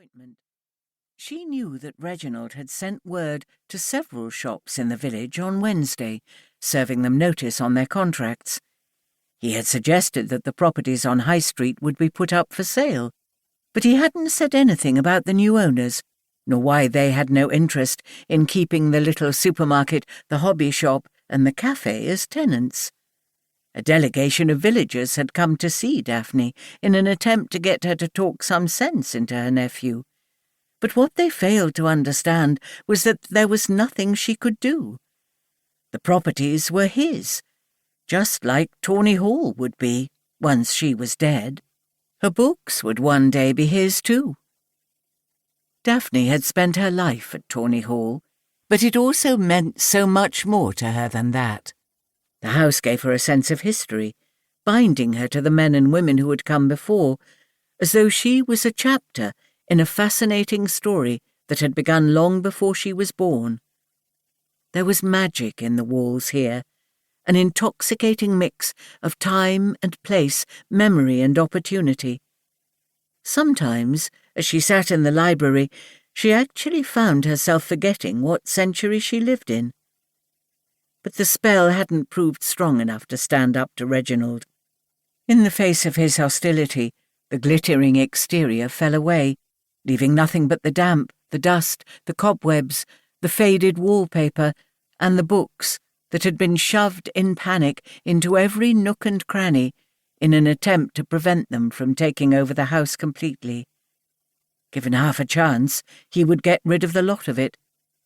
disappointment. She knew that Reginald had sent word to several shops in the village on Wednesday, serving them notice on their contracts. He had suggested that the properties on High Street would be put up for sale, but he hadn't said anything about the new owners, nor why they had no interest in keeping the little supermarket, the hobby shop, and the cafe as tenants. A delegation of villagers had come to see Daphne in an attempt to get her to talk some sense into her nephew. But what they failed to understand was that there was nothing she could do. The properties were his, just like Tawny Hall would be once she was dead. Her books would one day be his too. Daphne had spent her life at Tawny Hall, but it also meant so much more to her than that. The house gave her a sense of history, binding her to the men and women who had come before, as though she was a chapter in a fascinating story that had begun long before she was born. There was magic in the walls here, an intoxicating mix of time and place, memory and opportunity. Sometimes, as she sat in the library, she actually found herself forgetting what century she lived in. But the spell hadn't proved strong enough to stand up to Reginald. In the face of his hostility, the glittering exterior fell away, leaving nothing but the damp, the dust, the cobwebs, the faded wallpaper, and the books that had been shoved in panic into every nook and cranny in an attempt to prevent them from taking over the house completely. Given half a chance, he would get rid of the lot of it.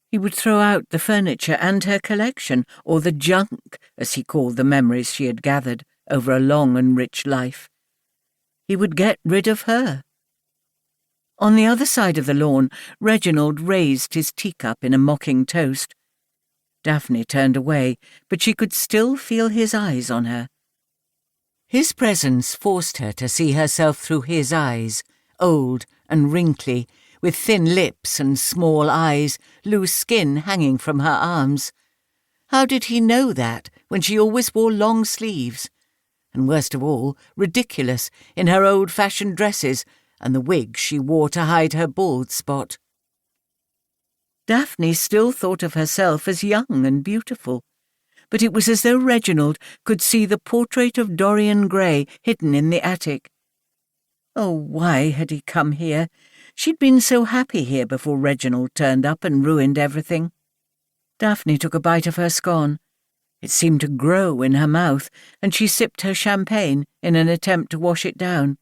He would throw out the furniture and her collection, or the junk, as he called the memories she had gathered over a long and rich life. He would get rid of her. On the other side of the lawn, Reginald raised his teacup in a mocking toast. Daphne turned away, but she could still feel his eyes on her. His presence forced her to see herself through his eyes, old and wrinkly, with thin lips and small eyes, loose skin hanging from her arms. How did he know that when she always wore long sleeves? And worst of all, ridiculous in her old-fashioned dresses and the wig she wore to hide her bald spot. Daphne still thought of herself as young and beautiful, but it was as though Reginald could see the portrait of Dorian Gray hidden in the attic. Oh, why had he come here? She'd been so happy here before Reginald turned up and ruined everything. Daphne took a bite of her scone. It seemed to grow in her mouth, and she sipped her champagne in an attempt to wash it down.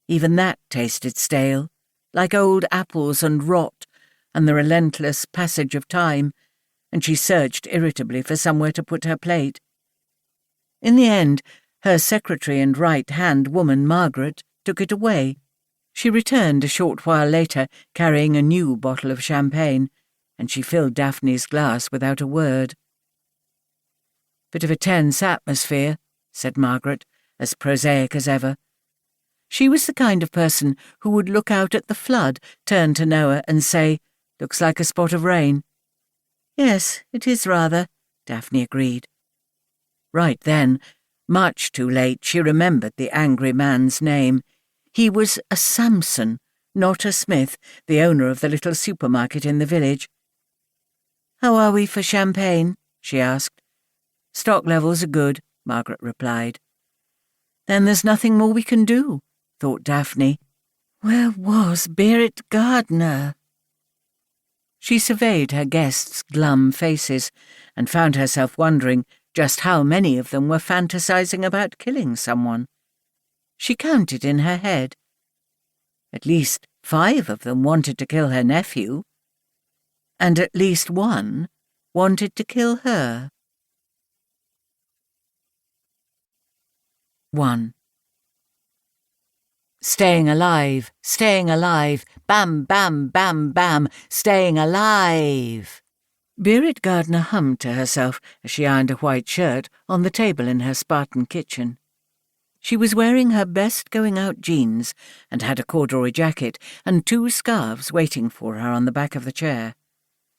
Even that tasted stale, like old apples and rot, and the relentless passage of time, and she searched irritably for somewhere to put her plate. In the end, her secretary and right-hand woman, Margaret, took it away. She returned a short while later, carrying a new bottle of champagne, and she filled Daphne's glass without a word. "Bit of a tense atmosphere," said Margaret, as prosaic as ever. She was the kind of person who would look out at the flood, turn to Noah, and say, "Looks like a spot of rain." "Yes, it is rather," Daphne agreed. Right then, much too late, she remembered the angry man's name. He was a Samson, not a Smith, the owner of the little supermarket in the village. "How are we for champagne?" she asked. "Stock levels are good," Margaret replied. "Then there's nothing more we can do," thought Daphne. Where was Berit Gardner? She surveyed her guests' glum faces and found herself wondering just how many of them were fantasizing about killing someone. She counted in her head. At least 5 of them wanted to kill her nephew, and at least 1 wanted to kill her. 1. Staying alive, bam, bam, bam, bam, staying alive. Berit Gardner hummed to herself as she ironed a white shirt on the table in her Spartan kitchen. She was wearing her best going-out jeans and had a corduroy jacket and 2 scarves waiting for her on the back of the chair.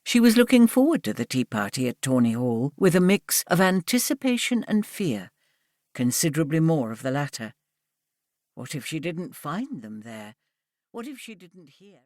She was looking forward to the tea party at Tawny Hall with a mix of anticipation and fear, considerably more of the latter. What if she didn't find them there? What if she didn't hear?